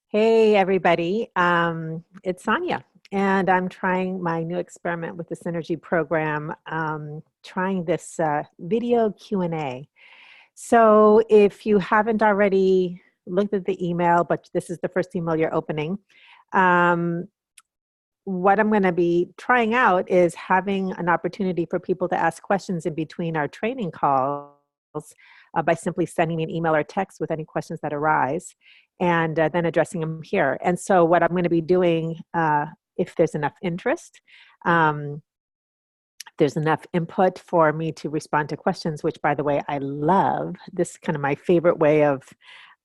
Hey, everybody. It's Sonia, and I'm trying my new experiment with the Synergy program, trying this video Q&A. So if you haven't already looked at the email, but this is the first email you're opening, um, what I'm going to be trying out is having an opportunity for people to ask questions in between our training calls by simply sending me an email or text with any questions that arise and then addressing them here. And so what I'm going to be doing, if there's enough interest, um, there's enough input for me to respond to questions, which, by the way, I love. This is kind of my favorite way of,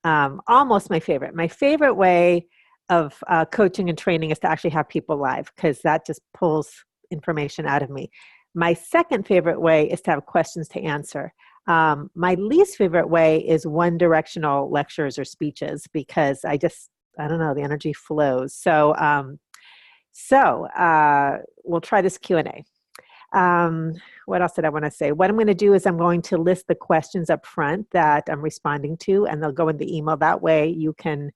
almost my favorite. My favorite way of coaching and training is to actually have people live, because that just pulls information out of me. My second favorite way is to have questions to answer. My least favorite way is one-directional lectures or speeches, because I don't know, the energy flows. So we'll try this Q&A. What else did I want to say? What I'm going to do is I'm going to list the questions up front that I'm responding to, and they'll go in the email. That way you can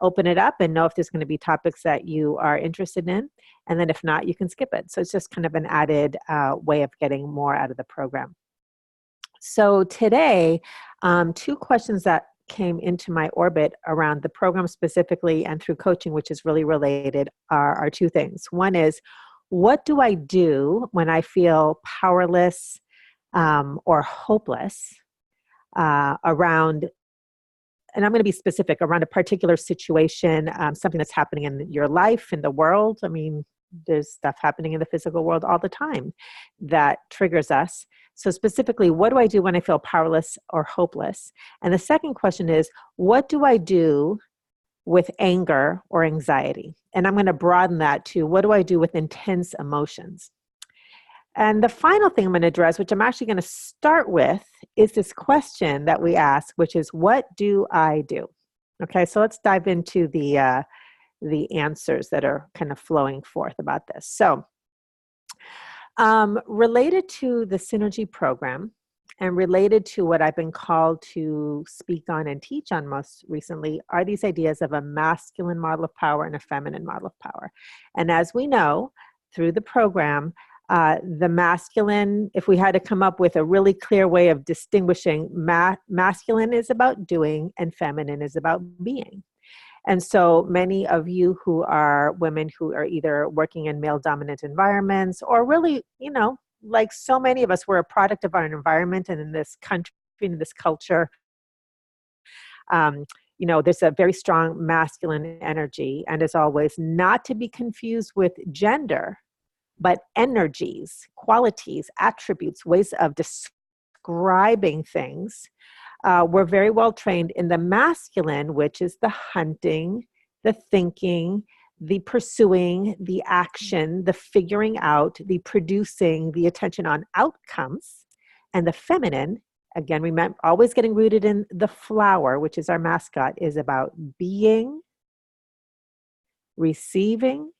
open it up and know if there's going to be topics that you are interested in. And then if not, you can skip it. So it's just kind of an added way of getting more out of the program. So today, two questions that came into my orbit around the program specifically and through coaching, which is really related, are two things. One is, what do I do when I feel powerless or hopeless around, and I'm going to be specific, around a particular situation, something that's happening in your life, in the world. I mean, there's stuff happening in the physical world all the time that triggers us. So specifically, what do I do when I feel powerless or hopeless? And the second question is, what do I do with anger or anxiety? And I'm going to broaden that to, what do I do with intense emotions? And the final thing I'm going to address, which I'm actually going to start with, is this question that we ask, which is, what do I do? Okay, so let's dive into the answers that are kind of flowing forth about this. So related to the Synergy program and related to what I've been called to speak on and teach on most recently are these ideas of a masculine model of power and a feminine model of power. And as we know, through the program, the masculine, if we had to come up with a really clear way of distinguishing, masculine is about doing and feminine is about being. And so many of you who are women who are either working in male-dominant environments or really, like so many of us, we're a product of our environment, and in this country, in this culture, there's a very strong masculine energy, and as always, not to be confused with gender, but energies, qualities, attributes, ways of describing things. We're very well trained in the masculine, which is the hunting, the thinking, the pursuing, the action, the figuring out, the producing, the attention on outcomes. And the feminine, again, remember, always getting rooted in the flower, which is our mascot, is about being, receiving,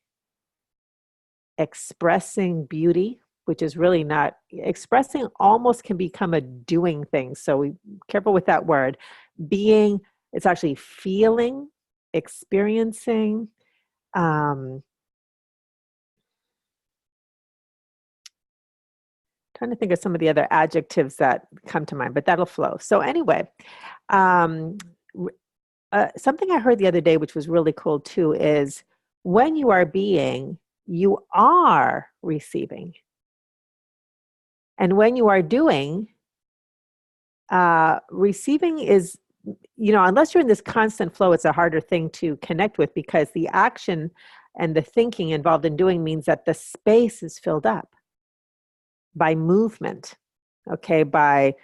expressing beauty, which is really not expressing, almost can become a doing thing. So we careful with that word. Being, it's actually feeling, experiencing. Trying to think of some of the other adjectives that come to mind, but that'll flow. So anyway, something I heard the other day, which was really cool too, is when you are being, you are receiving. And when you are doing, receiving is, unless you're in this constant flow, it's a harder thing to connect with, because the action and the thinking involved in doing means that the space is filled up by movement, okay, by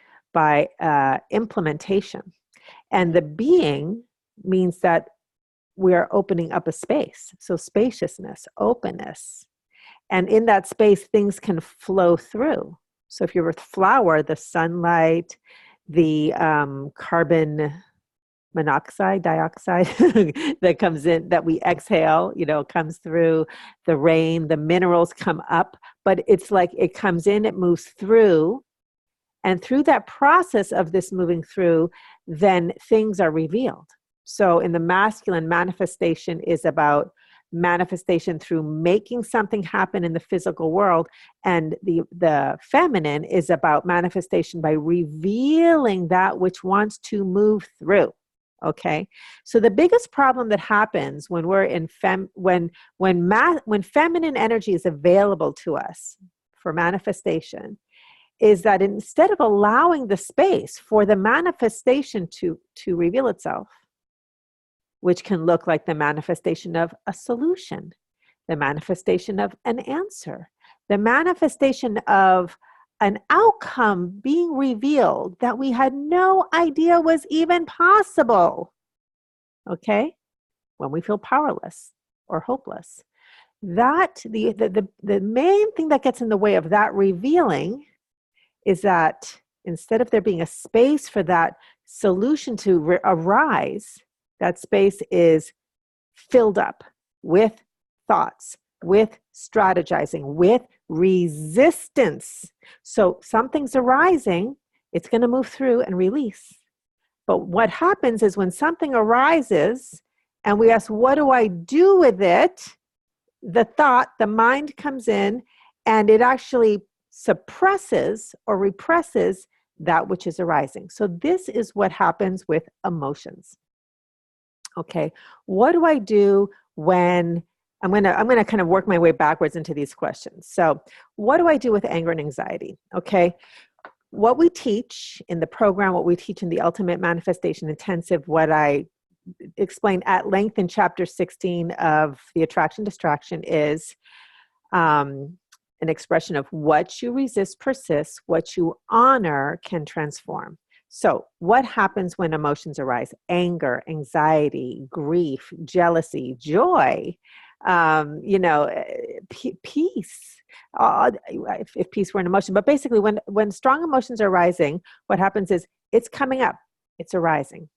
implementation. And the being means that we are opening up a space. So spaciousness, openness. And in that space, things can flow through. So if you're a flower, the sunlight, the carbon monoxide, dioxide that comes in, that we exhale, comes through, the rain, the minerals come up, but it's like it comes in, it moves through. And through that process of this moving through, then things are revealed. So in the masculine, manifestation is about manifestation through making something happen in the physical world. And the feminine is about manifestation by revealing that which wants to move through. Okay. So the biggest problem that happens when we're in when feminine energy is available to us for manifestation is that instead of allowing the space for the manifestation to reveal itself, which can look like the manifestation of a solution, the manifestation of an answer, the manifestation of an outcome being revealed that we had no idea was even possible. Okay? When we feel powerless or hopeless. That the main thing that gets in the way of that revealing is that instead of there being a space for that solution to arise, that space is filled up with thoughts, with strategizing, with resistance. So something's arising, it's going to move through and release. But what happens is when something arises and we ask, what do I do with it? The thought, the mind comes in and it actually suppresses or represses that which is arising. So this is what happens with emotions. Okay, what do I do when I'm gonna kind of work my way backwards into these questions. So what do I do with anger and anxiety? Okay, what we teach in the program, what we teach in the Ultimate Manifestation Intensive, what I explained at length in chapter 16 of the Attraction Distraction is an expression of what you resist persists, what you honor can transform. So what happens when emotions arise? Anger, anxiety, grief, jealousy, joy, peace. If peace were an emotion, but basically when strong emotions are rising, what happens is it's coming up, it's arising.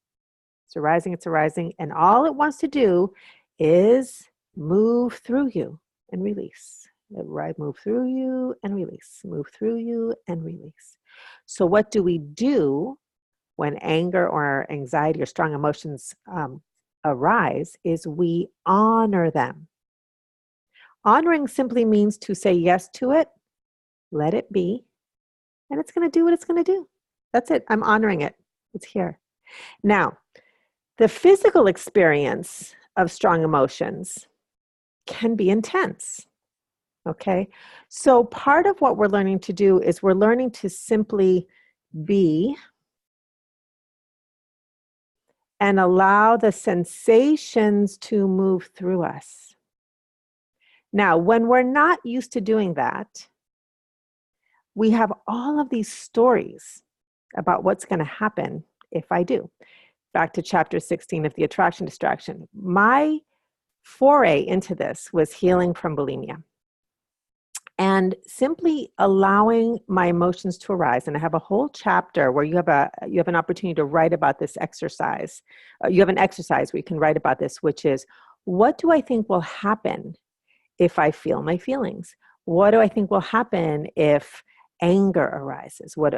It's arising, it's arising, and all it wants to do is move through you and release. Right, move through you and release, move through you and release. So what do we do when anger or anxiety or strong emotions arise is we honor them. Honoring simply means to say yes to it, let it be, and it's going to do what it's going to do. That's it. I'm honoring it. It's here. Now, the physical experience of strong emotions can be intense. Okay, so part of what we're learning to do is we're learning to simply be and allow the sensations to move through us. Now, when we're not used to doing that, we have all of these stories about what's going to happen if I do. Back to chapter 16 of the Attraction Distraction. My foray into this was healing from bulimia. And simply allowing my emotions to arise. And I have a whole chapter where you have an opportunity to write about this exercise. You have an exercise where you can write about this, which is, what do I think will happen if I feel my feelings? What do I think will happen if anger arises? What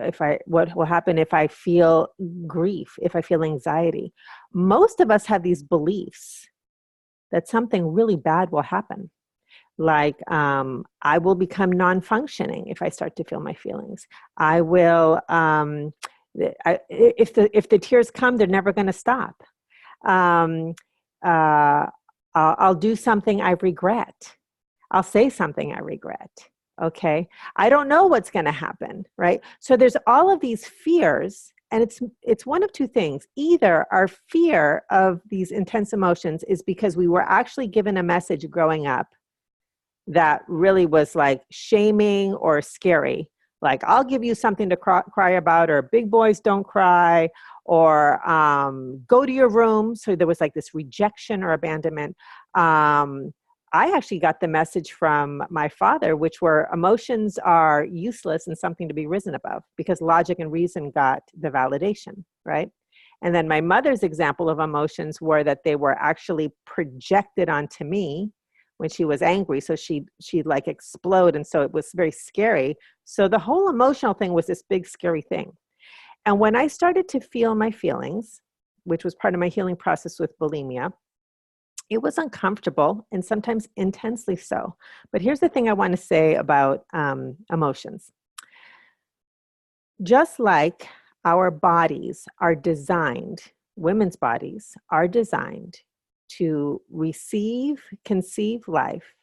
will happen if I feel grief, if I feel anxiety? Most of us have these beliefs that something really bad will happen. Like, I will become non-functioning if I start to feel my feelings. I will, if the tears come, they're never going to stop. I'll do something I regret. I'll say something I regret. Okay. I don't know what's going to happen, right? So there's all of these fears, and it's one of two things. Either our fear of these intense emotions is because we were actually given a message growing up that really was like shaming or scary. Like, I'll give you something to cry about, or big boys don't cry, or go to your room. So there was like this rejection or abandonment. I actually got the message from my father, which were emotions are useless and something to be risen above, because logic and reason got the validation, right? And then my mother's example of emotions were that they were actually projected onto me when she was angry. So she'd like explode. And so it was very scary. So the whole emotional thing was this big, scary thing. And when I started to feel my feelings, which was part of my healing process with bulimia. It was uncomfortable and sometimes intensely so. But here's the thing I want to say about emotions. Just like our bodies are designed, women's bodies are designed to receive, conceive life,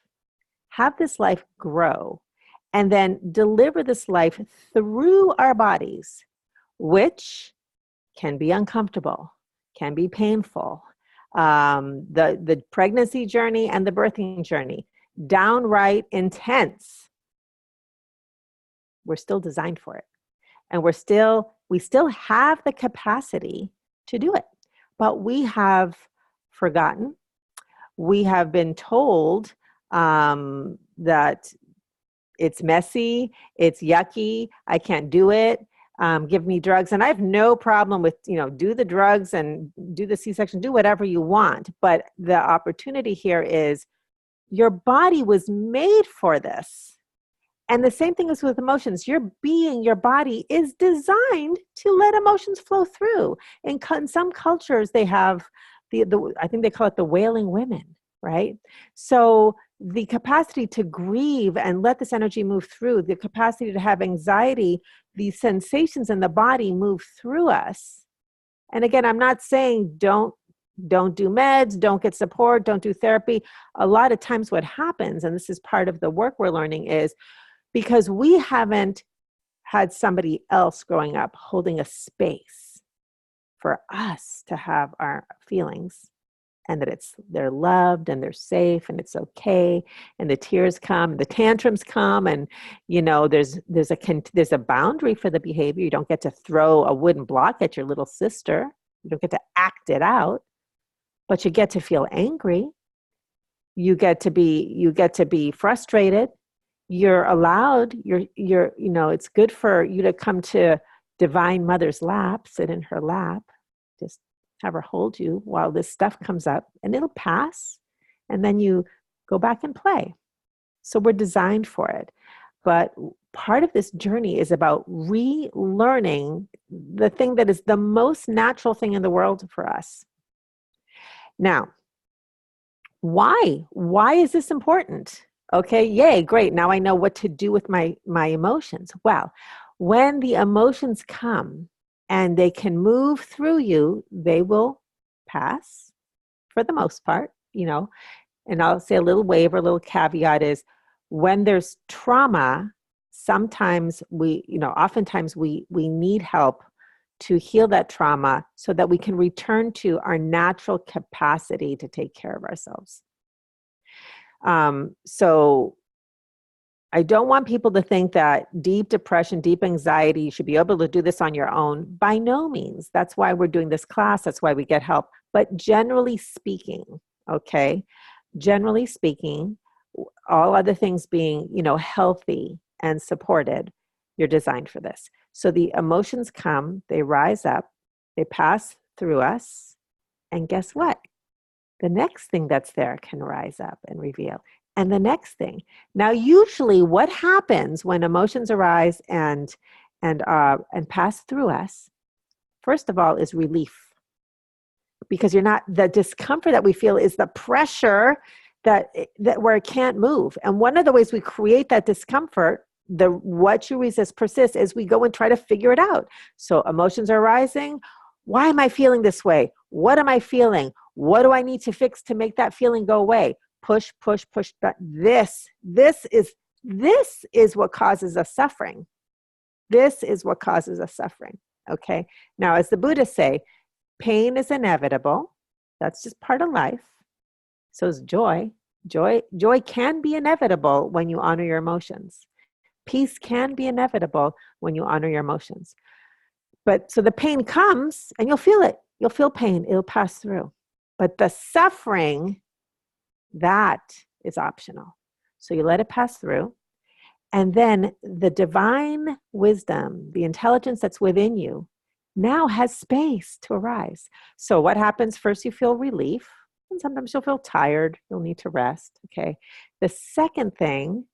have this life grow, and then deliver this life through our bodies, which can be uncomfortable, can be painful. The pregnancy journey and the birthing journey, downright intense. We're still designed for it. And we still have the capacity to do it. But we have forgotten. We have been told that it's messy, it's yucky, I can't do it, give me drugs. And I have no problem with, do the drugs and do the C-section, do whatever you want. But the opportunity here is your body was made for this. And the same thing is with emotions. Your body is designed to let emotions flow through. In some cultures, they have I think they call it the wailing women, right? So the capacity to grieve and let this energy move through, the capacity to have anxiety, these sensations in the body move through us. And again, I'm not saying don't do meds, don't get support, don't do therapy. A lot of times what happens, and this is part of the work we're learning, is because we haven't had somebody else growing up holding a space for us to have our feelings, and that they're loved and they're safe and it's okay, and the tears come, the tantrums come, and there's a boundary for the behavior. You don't get to throw a wooden block at your little sister. You don't get to act it out, but you get to feel angry. You get to be frustrated. You're allowed. It's good for you to come to Divine Mother's lap, sit in her lap, just have her hold you while this stuff comes up, and it'll pass, and then you go back and play. So we're designed for it. But part of this journey is about relearning the thing that is the most natural thing in the world for us. Now, why? Why is this important? Okay, yay, great. Now I know what to do with my emotions. Well, when the emotions come, and they can move through you, they will pass for the most part, and I'll say a little waiver, a little caveat is when there's trauma, oftentimes we need help to heal that trauma so that we can return to our natural capacity to take care of ourselves. So I don't want people to think that deep depression, deep anxiety, you should be able to do this on your own. By no means. That's why we're doing this class. That's why we get help. But generally speaking, all other things being, healthy and supported, you're designed for this. So the emotions come, they rise up, they pass through us. And guess what? The next thing that's there can rise up and reveal. And the next thing. Now, usually what happens when emotions arise and pass through us, first of all, is relief. Because the discomfort that we feel is the pressure that where it can't move. And one of the ways we create that discomfort, what you resist persists, is we go and try to figure it out. So emotions are rising. Why am I feeling this way? What am I feeling? What do I need to fix to make that feeling go away? Push. But this is what causes us suffering. This is what causes us suffering. Okay. Now, as the Buddhists say, pain is inevitable. That's just part of life. So is joy. Joy can be inevitable when you honor your emotions. Peace can be inevitable when you honor your emotions. But so the pain comes and you'll feel it. You'll feel pain. It'll pass through. But the suffering, that is optional. So you let it pass through. And then the divine wisdom, the intelligence that's within you, now has space to arise. So what happens? First, you feel relief. And sometimes you'll feel tired. You'll need to rest. Okay. The second thing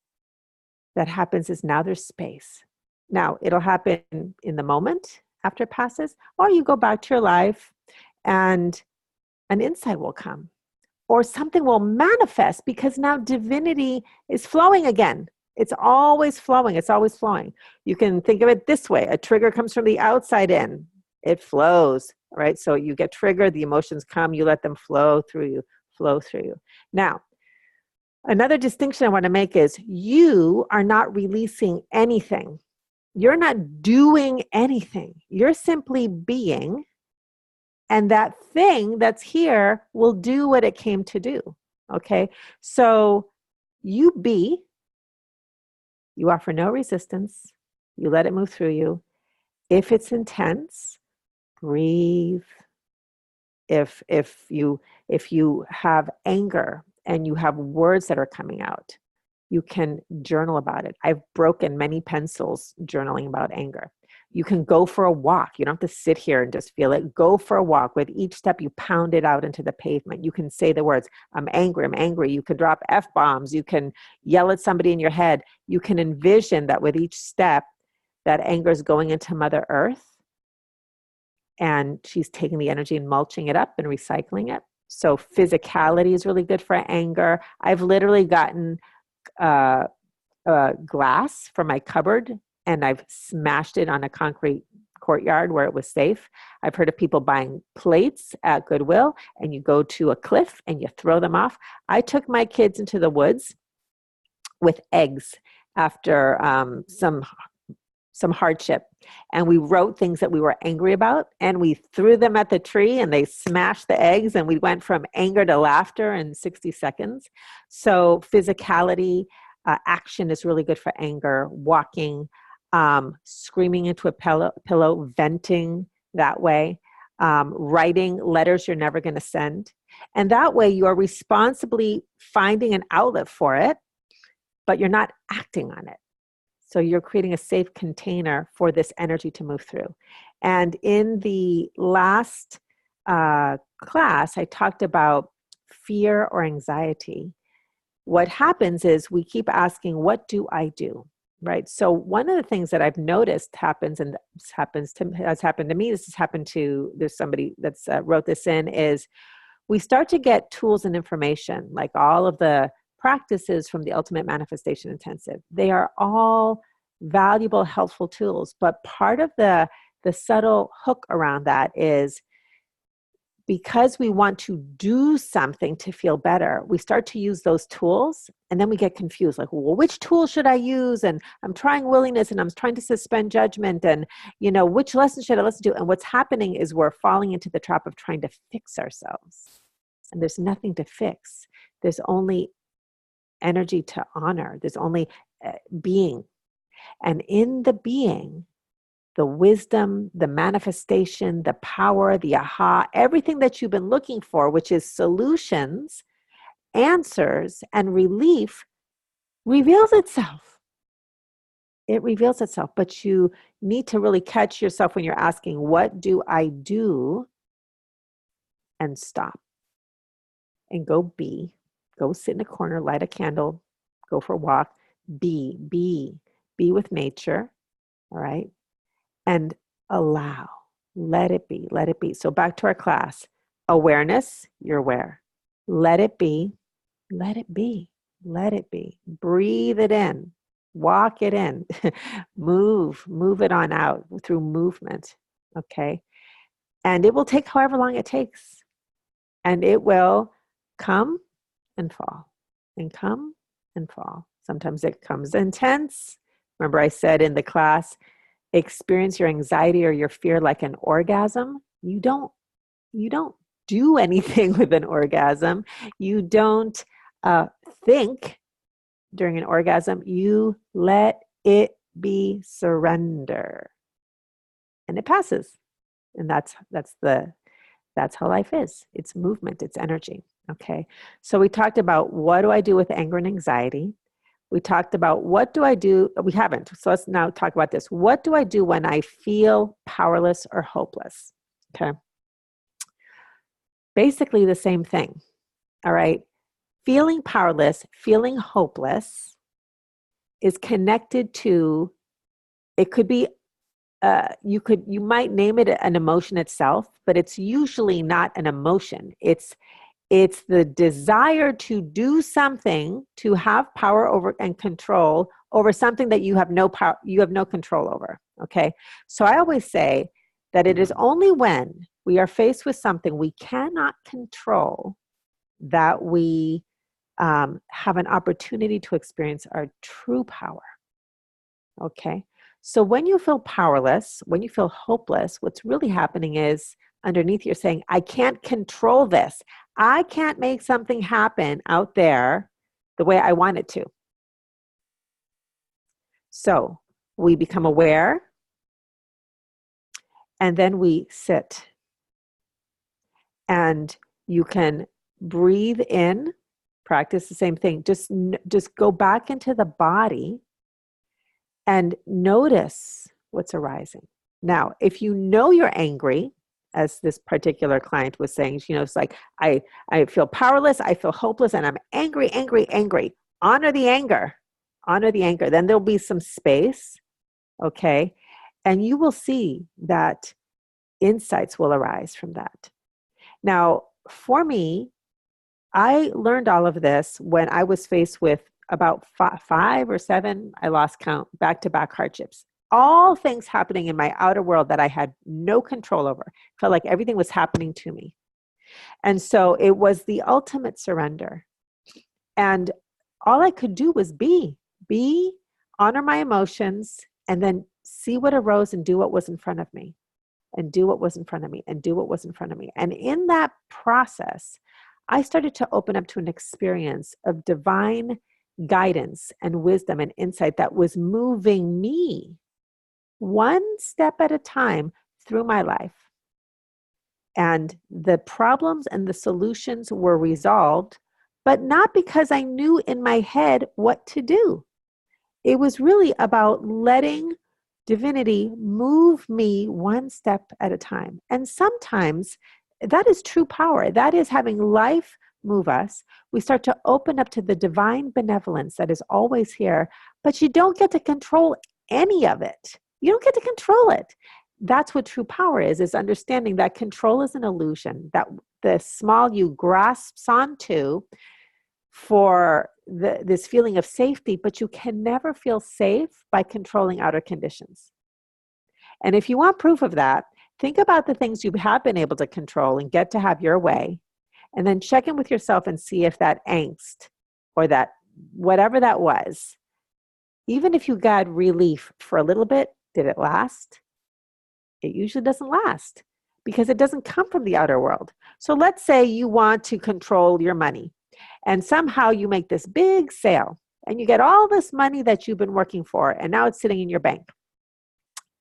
that happens is now there's space. Now, it'll happen in the moment after it passes, or you go back to your life and an insight will come, or something will manifest, because now divinity is flowing again. It's always flowing. It's always flowing. You can think of it this way. A trigger comes from the outside in. It flows, right? So you get triggered, the emotions come, you let them flow through you, flow through you. Now, another distinction I want to make is you are not releasing anything. You're not doing anything. You're simply being, and that thing that's here will do what it came to do. Okay? So you be, you offer no resistance, you let it move through you. If it's intense, breathe. If you have anger and you have words that are coming out, you can journal about it. I've broken many pencils journaling about anger. You can go for a walk. You don't have to sit here and just feel it. Go for a walk. With each step, you pound it out into the pavement. You can say the words, I'm angry, I'm angry. You can drop F-bombs. You can yell at somebody in your head. You can envision that with each step, that anger is going into Mother Earth, and she's taking the energy and mulching it up and recycling it. So physicality is really good for anger. I've literally gotten glass from my cupboard and I've smashed it on a concrete courtyard where it was safe. I've heard of people buying plates at Goodwill, and you go to a cliff and you throw them off. I took my kids into the woods with eggs after some hardship, and we wrote things that we were angry about, and we threw them at the tree and they smashed the eggs, and we went from anger to laughter in 60 seconds. So physicality, action is really good for anger. Walking, screaming into a pillow, venting that way, writing letters you're never going to send. And that way you are responsibly finding an outlet for it, but you're not acting on it. So you're creating a safe container for this energy to move through. And in the last class, I talked about fear or anxiety. What happens is we keep asking, what do I do? Right? So one of the things that I've noticed happens, and this has happened to me, this has happened to, there's somebody that's wrote this in, is we start to get tools and information, like all of the practices from the Ultimate Manifestation Intensive. They are all valuable, helpful tools. But part of the subtle hook around that is, because we want to do something to feel better, we start to use those tools, and then we get confused, like, well, which tool should I use? And I'm trying willingness, and I'm trying to suspend judgment, and which lesson should I listen to? And what's happening is we're falling into the trap of trying to fix ourselves. And there's nothing to fix. There's only energy to honor. There's only being. And in the being, the wisdom, the manifestation, the power, the aha, everything that you've been looking for, which is solutions, answers, and relief, reveals itself. It reveals itself, but you need to really catch yourself when you're asking, what do I do? And stop. And go be. Go sit in a corner, light a candle, go for a walk, be with nature, all right? And allow, let it be. So back to our class, awareness, you're aware. Let it be. Breathe it in, walk it in, move it on out through movement, okay? And it will take however long it takes. And it will come and fall, and come and fall. Sometimes it comes intense. Remember I said in the class, experience your anxiety or your fear like an orgasm. You don't do anything with an orgasm. You don't think during an orgasm. You let it be surrender, and it passes. And that's how life is. It's movement. It's energy. Okay. So we talked about, what do I do with anger and anxiety? We talked about, what do I do? We haven't. So let's now talk about this. What do I do when I feel powerless or hopeless? Okay. Basically the same thing. All right. Feeling powerless, feeling hopeless is connected to, it could be you might name it an emotion itself, but it's usually not an emotion. It's the desire to do something, to have power over and control over something that you have no power, you have no control over. Okay. So I always say that it is only when we are faced with something we cannot control that we have an opportunity to experience our true power. Okay. So when you feel powerless, when you feel hopeless, what's really happening is underneath you're saying, I can't control this. I can't make something happen out there the way I want it to. So we become aware and then we sit. And you can breathe in, practice the same thing. Just go back into the body and notice what's arising. Now, if you know you're angry, as this particular client was saying, it's like, I feel powerless, I feel hopeless, and I'm angry, angry, angry. Honor the anger. Honor the anger. Then there'll be some space, okay? And you will see that insights will arise from that. Now, for me, I learned all of this when I was faced with about 5 or 7, I lost count, back-to-back hardships. All things happening in my outer world that I had no control over. Felt like everything was happening to me. And so it was the ultimate surrender. And all I could do was be, honor my emotions, and then see what arose and do what was in front of me. And do what was in front of me, and do what was in front of me. And in that process, I started to open up to an experience of divine guidance and wisdom and insight that was moving me one step at a time through my life. And the problems and the solutions were resolved, but not because I knew in my head what to do. It was really about letting divinity move me one step at a time. And sometimes that is true power. That is having life move us. We start to open up to the divine benevolence that is always here, but you don't get to control any of it. You don't get to control it. That's what true power is understanding that control is an illusion, that the small you grasps onto for this feeling of safety, but you can never feel safe by controlling outer conditions. And if you want proof of that, think about the things you have been able to control and get to have your way, and then check in with yourself and see if that angst or that whatever that was, even if you got relief for a little bit, did it last? It usually doesn't last because it doesn't come from the outer world. So let's say you want to control your money. And somehow you make this big sale and you get all this money that you've been working for, and now it's sitting in your bank.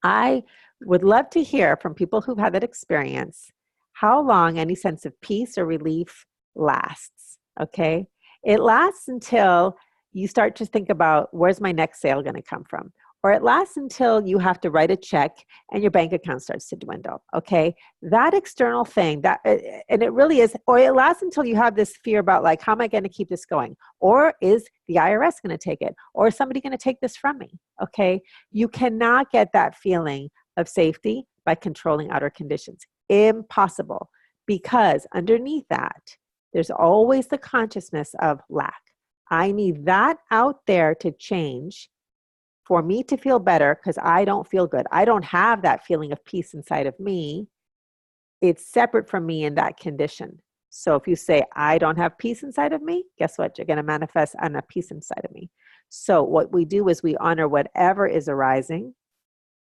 I would love to hear from people who've had that experience, how long any sense of peace or relief lasts, okay? It lasts until you start to think about, where's my next sale going to come from? Or it lasts until you have to write a check and your bank account starts to dwindle, okay? That external thing, and it really is, or it lasts until you have this fear about like, how am I going to keep this going? Or is the IRS going to take it? Or is somebody going to take this from me, okay? You cannot get that feeling of safety by controlling outer conditions. Impossible, because underneath that, there's always the consciousness of lack. I need that out there to change for me to feel better, because I don't feel good. I don't have that feeling of peace inside of me. It's separate from me in that condition. So if you say, I don't have peace inside of me, guess what? You're going to manifest on a peace inside of me. So what we do is we honor whatever is arising.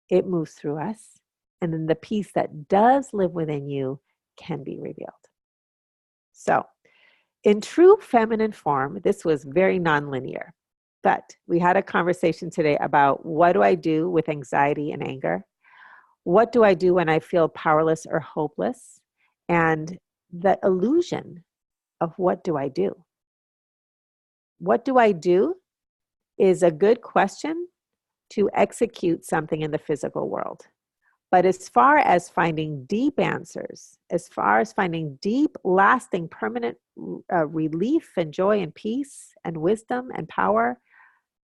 It moves through us. And then the peace that does live within you can be revealed. So in true feminine form, this was very nonlinear. But we had a conversation today about, what do I do with anxiety and anger? What do I do when I feel powerless or hopeless? And the illusion of what do I do? What do I do is a good question to execute something in the physical world. But as far as finding deep answers, as far as finding deep, lasting, permanent relief and joy and peace and wisdom and power,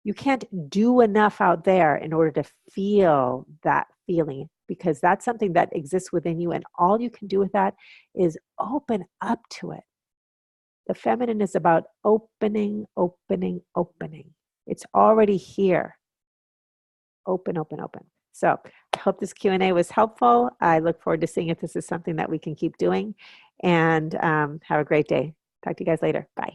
You can't do enough out there in order to feel that feeling, because that's something that exists within you. And all you can do with that is open up to it. The feminine is about opening, opening, opening. It's already here. Open, open, open. So I hope this Q&A was helpful. I look forward to seeing if this is something that we can keep doing. And have a great day. Talk to you guys later. Bye.